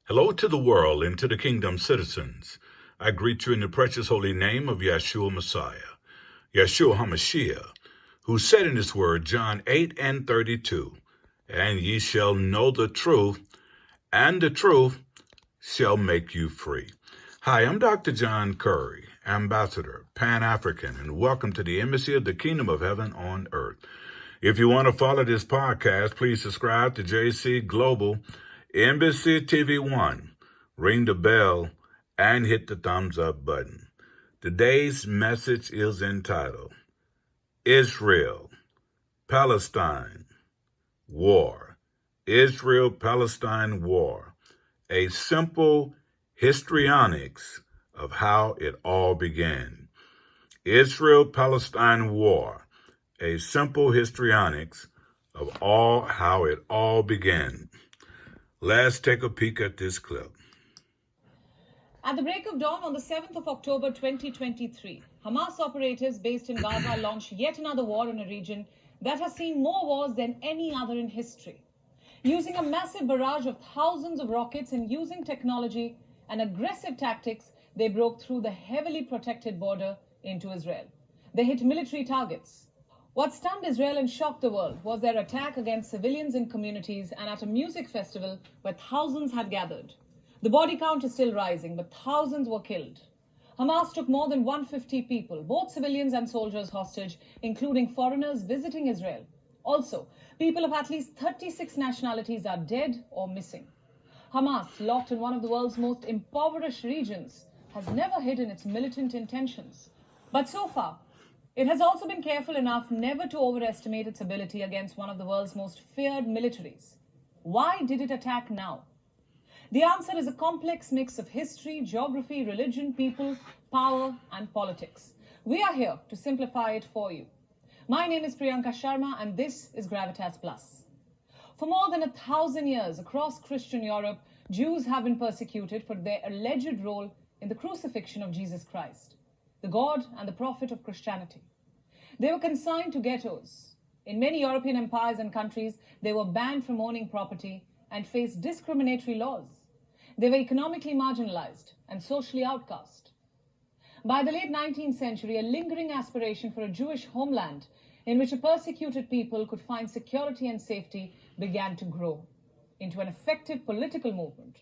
Hello to the world and to the kingdom citizens. I greet you in the precious holy name of Yeshua Messiah, Yeshua HaMashiach, who said in his word, John 8:32, and ye shall know the truth, and the truth shall make you free. Hi, I'm Dr. John Curry, Ambassador, Pan-African, and welcome to the Embassy of the Kingdom of Heaven on Earth. If you want to follow this podcast, please subscribe to JC Global Embassy TV 1, ring the bell, and hit the thumbs up button. Today's message is entitled, Israel, Palestine, War. Israel-Palestine War. A simple histrionics of how it all began. Israel-Palestine War. A simple histrionics of how it all began. Let's take a peek at this clip. At the break of dawn on the 7th of October 2023, Hamas operators based in Gaza launched yet another war in a region that has seen more wars than any other in history. Using a massive barrage of thousands of rockets and using technology and aggressive tactics, they broke through the heavily protected border into Israel. They hit military targets. What stunned Israel and shocked the world was their attack against civilians in communities and at a music festival where thousands had gathered. The body count is still rising, but thousands were killed. Hamas took more than 150 people, both civilians and soldiers, hostage, including foreigners visiting Israel. Also, people of at least 36 nationalities are dead or missing. Hamas, locked in one of the world's most impoverished regions, has never hidden its militant intentions. But so far, it has also been careful enough never to overestimate its ability against one of the world's most feared militaries. Why did it attack now? The answer is a complex mix of history, geography, religion, people, power, and politics. We are here to simplify it for you. My name is Priyanka Sharma, and this is Gravitas Plus. For more than 1,000 years across Christian Europe, Jews have been persecuted for their alleged role in the crucifixion of Jesus Christ, the God and the prophet of Christianity. They were consigned to ghettos. In many European empires and countries, they were banned from owning property and faced discriminatory laws. They were economically marginalized and socially outcast. By the late 19th century, a lingering aspiration for a Jewish homeland in which a persecuted people could find security and safety began to grow into an effective political movement.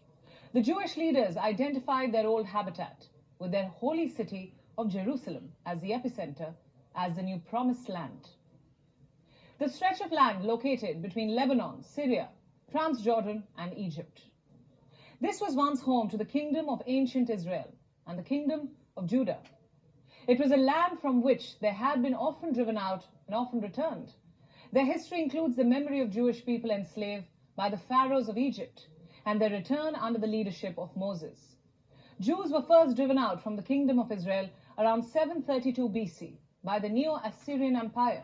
The Jewish leaders identified their old habitat with their holy city of Jerusalem as the epicenter, as the new promised land. The stretch of land located between Lebanon, Syria, Transjordan, and Egypt. This was once home to the kingdom of ancient Israel and the kingdom of Judah. It was a land from which they had been often driven out and often returned. Their history includes the memory of Jewish people enslaved by the pharaohs of Egypt and their return under the leadership of Moses. Jews were first driven out from the kingdom of Israel around 732 BC by the Neo-Assyrian Empire.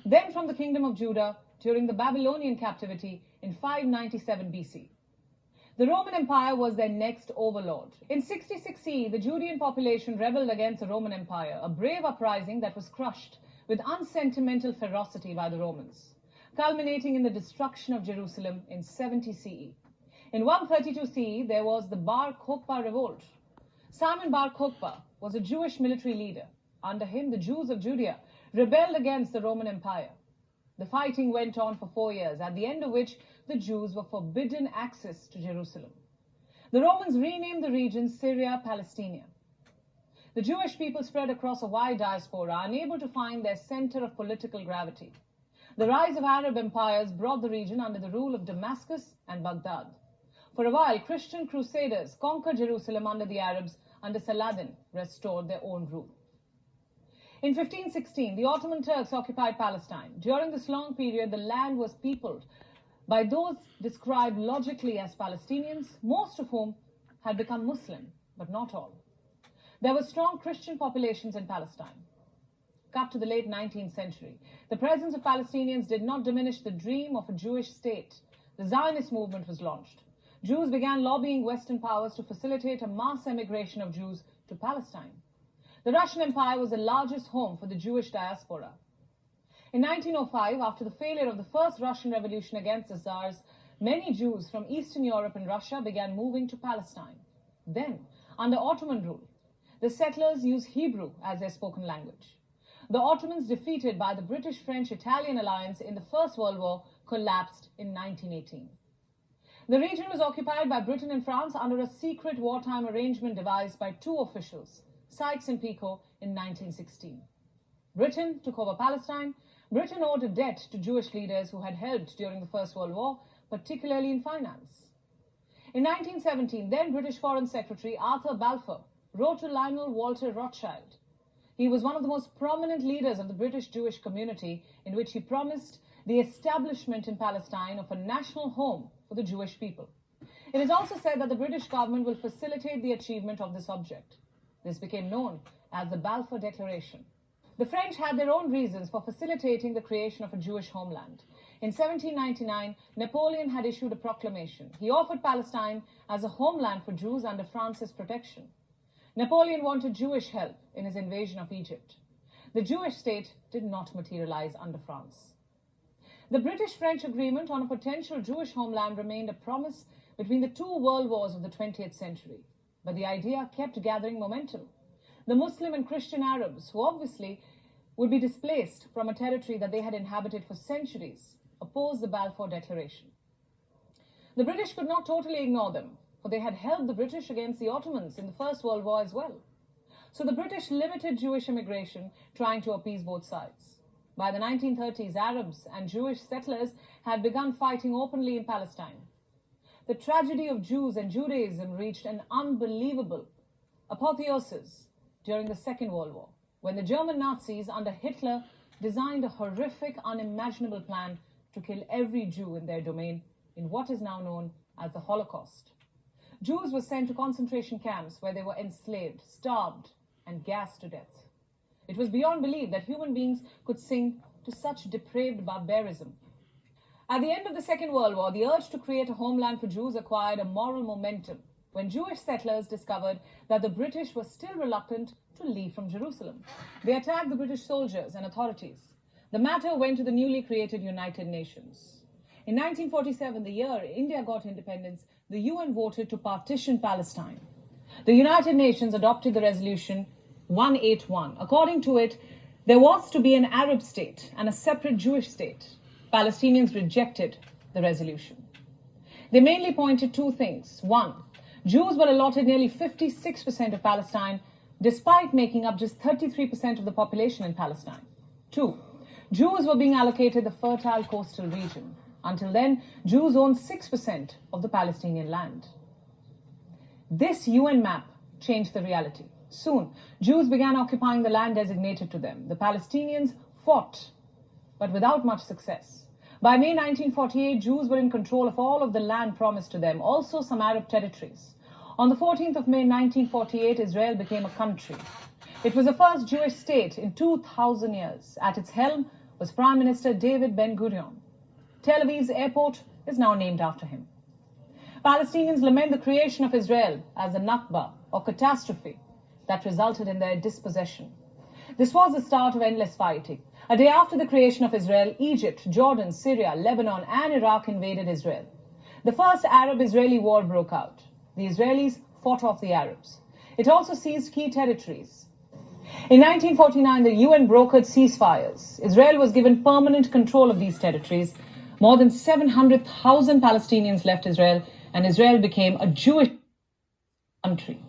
Then from the kingdom of Judah during the Babylonian captivity in 597 BC. The Roman Empire was their next overlord. In 66 CE, the Judean population rebelled against the Roman Empire, a brave uprising that was crushed with unsentimental ferocity by the Romans, culminating in the destruction of Jerusalem in 70 CE. In 132 CE, there was the Bar Kokhba revolt. Simon Bar Kokhba was a Jewish military leader. Under him, the Jews of Judea rebelled against the Roman Empire. The fighting went on for 4 years, at the end of which the Jews were forbidden access to Jerusalem. The Romans renamed the region Syria Palestina. The Jewish people spread across a wide diaspora, unable to find their center of political gravity. The rise of Arab empires brought the region under the rule of Damascus and Baghdad. For a while, Christian crusaders conquered Jerusalem under the Arabs. Under Saladin, restored their own rule. In 1516, the Ottoman Turks occupied Palestine. During this long period, the land was peopled by those described logically as Palestinians, most of whom had become Muslim, but not all. There were strong Christian populations in Palestine. Cut to the late 19th century, the presence of Palestinians did not diminish the dream of a Jewish state. The Zionist movement was launched. Jews began lobbying Western powers to facilitate a mass emigration of Jews to Palestine. The Russian Empire was the largest home for the Jewish diaspora. In 1905, after the failure of the first Russian Revolution against the Tsars, many Jews from Eastern Europe and Russia began moving to Palestine. Then, under Ottoman rule, the settlers used Hebrew as their spoken language. The Ottomans, defeated by the British-French-Italian alliance in the First World War, collapsed in 1918. The region was occupied by Britain and France under a secret wartime arrangement devised by two officials, Sykes and Picot, in 1916. Britain took over Palestine. Britain owed a debt to Jewish leaders who had helped during the First World War, particularly in finance. In 1917, then British Foreign Secretary Arthur Balfour wrote to Lionel Walter Rothschild. He was one of the most prominent leaders of the British Jewish community, in which he promised the establishment in Palestine of a national home for the Jewish people. It is also said that the British government will facilitate the achievement of this object. This became known as the Balfour Declaration. The French had their own reasons for facilitating the creation of a Jewish homeland. In 1799, Napoleon had issued a proclamation. He offered Palestine as a homeland for Jews under France's protection. Napoleon wanted Jewish help in his invasion of Egypt. The Jewish state did not materialize under France. The British-French agreement on a potential Jewish homeland remained a promise between the two world wars of the 20th century. But the idea kept gathering momentum. The Muslim and Christian Arabs, who obviously would be displaced from a territory that they had inhabited for centuries, opposed the Balfour Declaration. The British could not totally ignore them, for they had helped the British against the Ottomans in the First World War as well. So the British limited Jewish immigration, trying to appease both sides. By the 1930s, Arabs and Jewish settlers had begun fighting openly in Palestine. The tragedy of Jews and Judaism reached an unbelievable apotheosis during the Second World War, when the German Nazis under Hitler designed a horrific, unimaginable plan to kill every Jew in their domain in what is now known as the Holocaust. Jews were sent to concentration camps where they were enslaved, starved, and gassed to death. It was beyond belief that human beings could sink to such depraved barbarism. At the end of the Second World War, the urge to create a homeland for Jews acquired a moral momentum when Jewish settlers discovered that the British were still reluctant to leave from Jerusalem. They attacked the British soldiers and authorities. The matter went to the newly created United Nations. In 1947, the year India got independence, the UN voted to partition Palestine. The United Nations adopted the resolution 181. According to it, there was to be an Arab state and a separate Jewish state. Palestinians rejected the resolution. They mainly pointed two things. One, Jews were allotted nearly 56% of Palestine, despite making up just 33% of the population in Palestine. Two, Jews were being allocated the fertile coastal region. Until then, Jews owned 6% of the Palestinian land. This UN map changed the reality. Soon, Jews began occupying the land designated to them. The Palestinians fought, but without much success. By May 1948, Jews were in control of all of the land promised to them, also some Arab territories. On the 14th of May 1948, Israel became a country. It was the first Jewish state in 2,000 years. At its helm was Prime Minister David Ben-Gurion. Tel Aviv's airport is now named after him. Palestinians lament the creation of Israel as a Nakba, or catastrophe, that resulted in their dispossession. This was the start of endless fighting. A day after the creation of Israel, Egypt, Jordan, Syria, Lebanon, and Iraq invaded Israel. The first Arab-Israeli war broke out. The Israelis fought off the Arabs. It also seized key territories. In 1949, the UN brokered ceasefires. Israel was given permanent control of these territories. More than 700,000 Palestinians left Israel, and Israel became a Jewish country.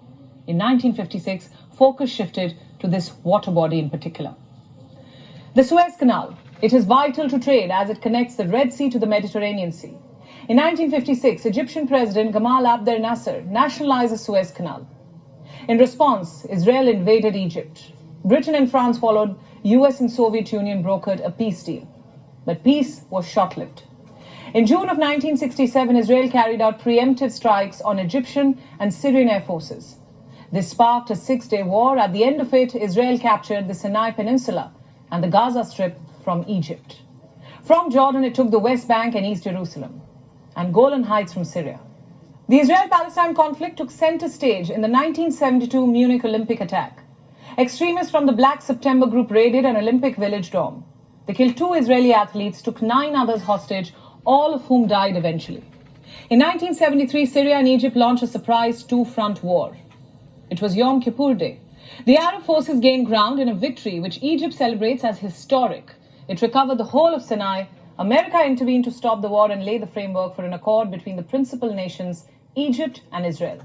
In 1956, focus shifted to this water body in particular. The Suez Canal. It is vital to trade as it connects the Red Sea to the Mediterranean Sea. In 1956, Egyptian President Gamal Abdel Nasser nationalized the Suez Canal. In response, Israel invaded Egypt. Britain and France followed. US and Soviet Union brokered a peace deal. But peace was short-lived. In June of 1967, Israel carried out preemptive strikes on Egyptian and Syrian air forces. This sparked a 6-day war. At the end of it, Israel captured the Sinai Peninsula and the Gaza Strip from Egypt. From Jordan, it took the West Bank and East Jerusalem, and Golan Heights from Syria. The Israel-Palestine conflict took center stage in the 1972 Munich Olympic attack. Extremists from the Black September group raided an Olympic Village dorm. They killed 2 Israeli athletes, took 9 others hostage, all of whom died eventually. In 1973, Syria and Egypt launched a surprise two-front war. It was Yom Kippur Day. The Arab forces gained ground in a victory which Egypt celebrates as historic. It recovered the whole of Sinai. America intervened to stop the war and lay the framework for an accord between the principal nations, Egypt and Israel.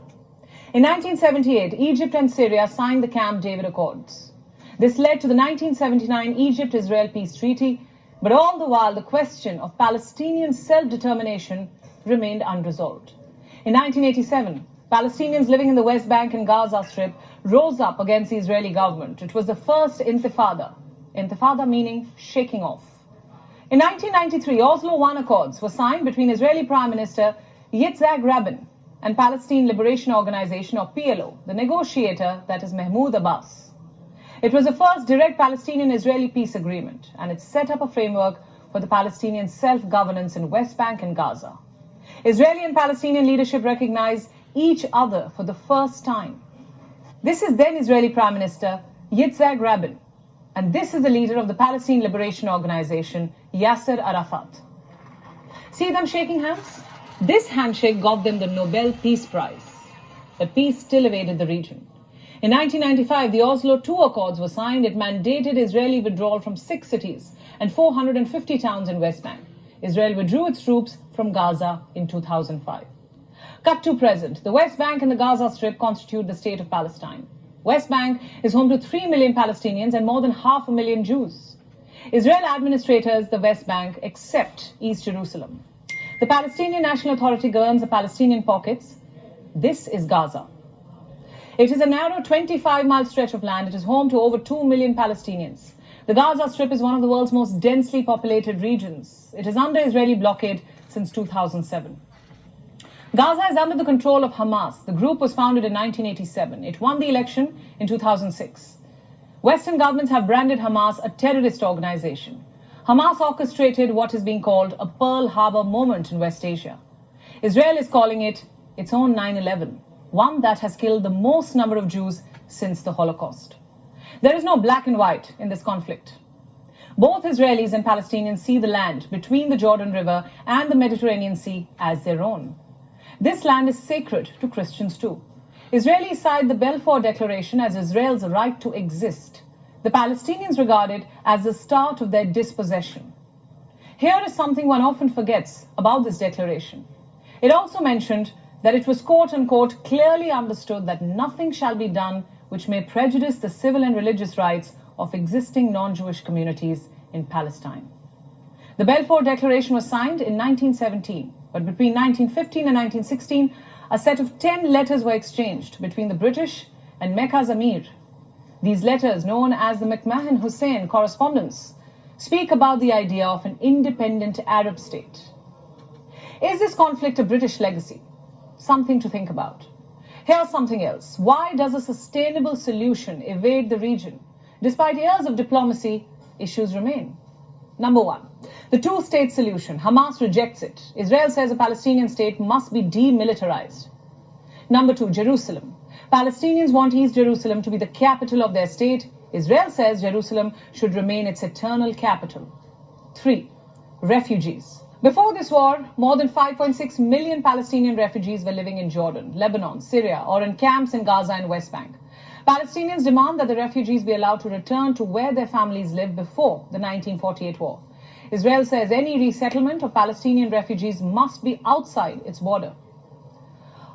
In 1978, Egypt and Syria signed the Camp David Accords. This led to the 1979 Egypt-Israel Peace Treaty, but all the while the question of Palestinian self-determination remained unresolved. In 1987, Palestinians living in the West Bank and Gaza Strip rose up against the Israeli government. It was the first intifada. Intifada meaning shaking off. In 1993, Oslo I Accords were signed between Israeli Prime Minister Yitzhak Rabin and Palestine Liberation Organization, or PLO, the negotiator, that is Mahmoud Abbas. It was the first direct Palestinian-Israeli peace agreement, and it set up a framework for the Palestinian self-governance in West Bank and Gaza. Israeli and Palestinian leadership recognized each other for the first time. This is then Israeli Prime Minister Yitzhak Rabin, and this is the leader of the Palestine Liberation Organization, Yasser Arafat. See them shaking hands? This handshake got them the Nobel Peace Prize. But peace still evaded the region. In 1995, the Oslo II Accords were signed. It mandated Israeli withdrawal from 6 cities and 450 towns in West Bank. Israel withdrew its troops from Gaza in 2005. Cut to present, the West Bank and the Gaza Strip constitute the state of Palestine. West Bank is home to 3 million Palestinians and more than 500,000 Jews. Israel administrators the West Bank except East Jerusalem. The Palestinian National Authority governs the Palestinian pockets. This is Gaza. It is a narrow 25-mile stretch of land. It is home to over 2 million Palestinians. The Gaza Strip is one of the world's most densely populated regions. It is under Israeli blockade since 2007. Gaza is under the control of Hamas. The group was founded in 1987. It won the election in 2006. Western governments have branded Hamas a terrorist organization. Hamas orchestrated what is being called a Pearl Harbor moment in West Asia. Israel is calling it its own 9/11, one that has killed the most number of Jews since the Holocaust. There is no black and white in this conflict. Both Israelis and Palestinians see the land between the Jordan River and the Mediterranean Sea as their own. This land is sacred to Christians too. Israelis cite the Balfour Declaration as Israel's right to exist. The Palestinians regard it as the start of their dispossession. Here is something one often forgets about this declaration. It also mentioned that it was quote-unquote clearly understood that nothing shall be done which may prejudice the civil and religious rights of existing non-Jewish communities in Palestine. The Balfour Declaration was signed in 1917, but between 1915 and 1916, a set of 10 letters were exchanged between the British and Mecca's Amir. These letters, known as the McMahon-Hussein correspondence, speak about the idea of an independent Arab state. Is this conflict a British legacy? Something to think about. Here's something else. Why does a sustainable solution evade the region? Despite years of diplomacy, issues remain. Number one, the two-state solution. Hamas rejects it. Israel says a Palestinian state must be demilitarized. Number two, Jerusalem. Palestinians want East Jerusalem to be the capital of their state. Israel says Jerusalem should remain its eternal capital. 3. Refugees. Before this war, more than 5.6 million Palestinian refugees were living in Jordan, Lebanon, Syria, or in camps in Gaza and West Bank. Palestinians demand that the refugees be allowed to return to where their families lived before the 1948 war. Israel says any resettlement of Palestinian refugees must be outside its border.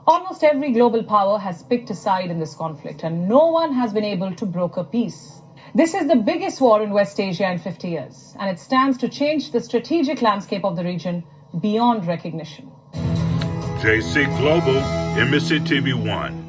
Almost every global power has picked a side in this conflict, and no one has been able to broker peace. This is the biggest war in West Asia in 50 years, and it stands to change the strategic landscape of the region beyond recognition. JC Global, MSC TV1.